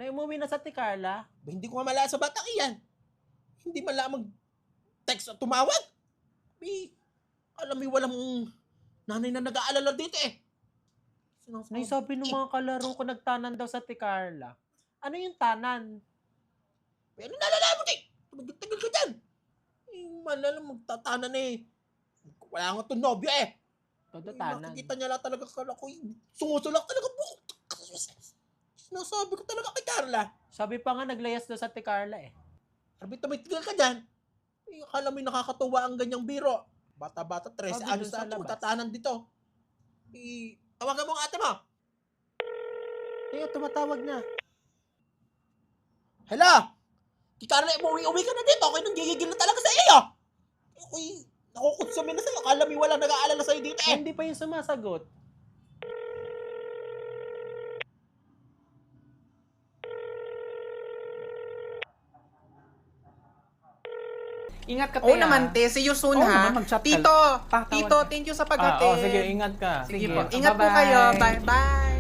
Na umuwi na sa Carla? Hindi ko nga malala sa batang iyan. Hindi man lamang text o tumawag. Alam mo, walang nanay na nag-aalala dito eh. Nay, sabi ng mga kalaro ko nagtanan daw sa Carla. Ano yung tanan? Pero nalalaman eh. Tagal ka dyan. Malalang magtatanan eh. Wala nga itong nobyo eh. Todo tanan. Nakikita niya lang talaga kala ko. Sumusulak talaga po. Sinasabi ko talaga kay Carla. Sabi pa nga naglayas daw sa Carla eh. Arbit na may tigal ka dyan. Akala mo'y nakakatuwa ang ganyang biro. Bata-bata, 13 Sabi anos dun sa na ito, labas. tatanan dito. Tawagan mo ang ate mo. Eh, tumatawag na. Hello? Carla, uwi ka na dito. Okay, nang gigigil na talaga sa iyo. Ako'y nakukonsumi na sa'yo. Akala mo'y walang nag-aalala sa'yo dito eh. Hindi pa yung sumasagot. Ingat ka, Oo te, naman, te. See you soon, Oo ha? naman, mag-chat ka. Tito, Patawad Tito, ka. thank you sa paghatid. Oo, sige, ingat ka. Sige Sige. po. Ingat po Bye-bye. kayo. Bye-bye.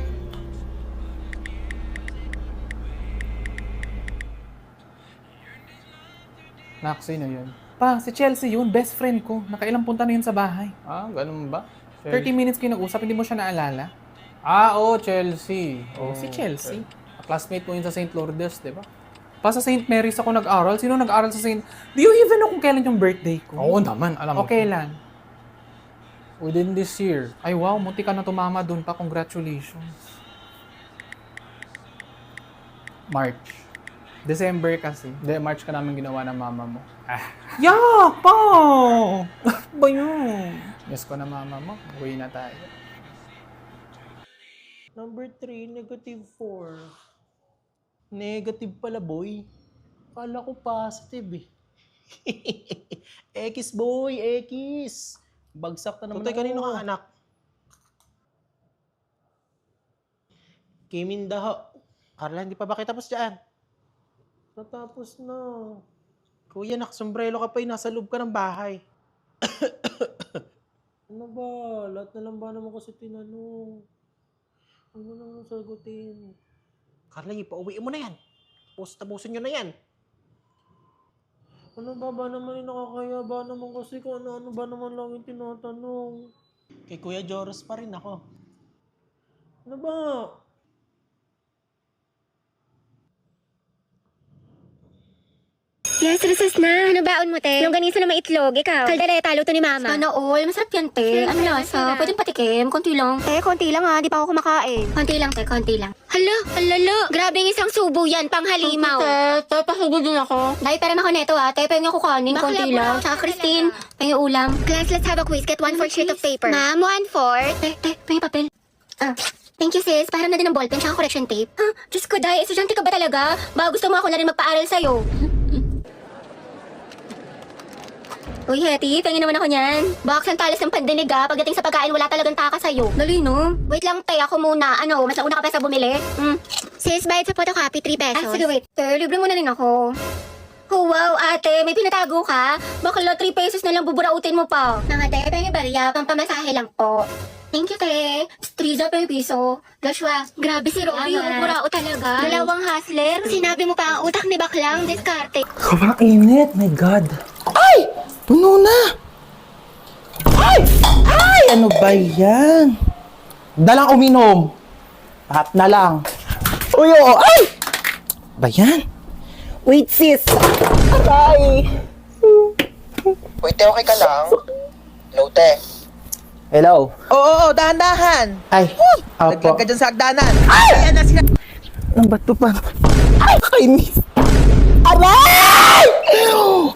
Nak, sino yun? Pa, si Chelsea yun. Best friend ko. Nakailang punta na yun sa bahay. Ah, ganun ba? 30 minutes kayo nag-usap, hindi mo siya naalala? Ah, oo, Chelsea. Oh, si Chelsea. Classmate mo yun sa St. Lourdes, di ba? Pa sa St. Mary's ako nag-aral. Sino nag-aral sa St. Do you even know kung kailan yung birthday ko? Oo naman, alam mo. O kailan? Within this year. Ay wow, munti ka na tumama dun pa. Congratulations. March. December kasi. Hindi, March ka namin ginawa ng mama mo. Yak pa! Ba yun? Miss ko na mama mo. Uwi na tayo. Number 3, negative 4. Negative pala, boy. Kala ko positive eh. X, boy, X. Bagsak na naman. Tutoy, kanino kang anak? Kim Daho. Carla, hindi pa ba kita tapos dyan? Natapos na. Kuya, nakasombrelo ka pa nasa loob ka ng bahay. Ano ba? Lahat na lang ba naman kasi tinanong? Ano na naman sagutin? Carla, ipauwiin mo na yan. Tapusin nyo na yan. Ano ba naman yung nakakaya ba naman kasi kung ano ba naman lang yung tinatanong? Kay Kuya Joros pa rin ako. Ano ba? Yes, recess na. Ano baon mo, te? Longganisa na may itlog, ikaw. Kaldereta, luto ni mama. Sana all. Masarap yan, te. Ano lasa? Pwedeng patikim. Konti lang. Te, konti lang ha. Di pa ako kumakain. Konti lang, te. Konti lang. Hala, alala. Grabe yung isang subo yan. Panghalimaw. Te, pahigo din ako. Dahil pera ako neto ha. Te, pahing ako kanin. Konti lang. Tsaka Christine, pahing ulam. Class, let's have a quiz. Get 1/4 sheet of paper. Ma'am, 1/4. Te, pahing papel. Thank you, sis. Pahiram na din ng ballpen tsaka correction tape. Diyos ko, Day. Estudyante ka ba talaga? Baka gusto mo ako na rin magpaaral sa'yo. Uy, Hetty, pengin naman ako niyan. Baka ang talas ng pandinig pagdating sa pagkain wala talagang taka sa'yo. Dali, no? Wait lang, te, ako muna. Ano, mas nauna ka pa sa bumili? Sis, bayad sa photocopy, 3 pesos. Ay, sige, wait. Te, libre mo na rin ako. Oh, wow, ate, may pinatago ka? Bakla, 3 pesos na lang buburautin mo pa. Mga te, pengin bariya, pampamasahe lang po. Thank you, te. Striza pa yung piso. Joshua, grabe si Robby, burao talaga. Dalawang hustler. Sinabi mo pa ang utak ni Baklang, diskarte. Sobrang init. My God. Ay! Puno na! Ay! Ay! Ano ba yan? Dalang uminom. Lahat na lang. Uy, oo. Ay! Ba yan? Wait, sis. Aray! Wait, te, okay ka lang? Hello, te. Hello. Oo, dahan-dahan. Ay, Laglag apo. ka dyan sa hagdanan. Ay! Ayan na sila. Ang bato pa. Ay, kainis. Aray!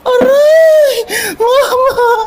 Aray! Mama!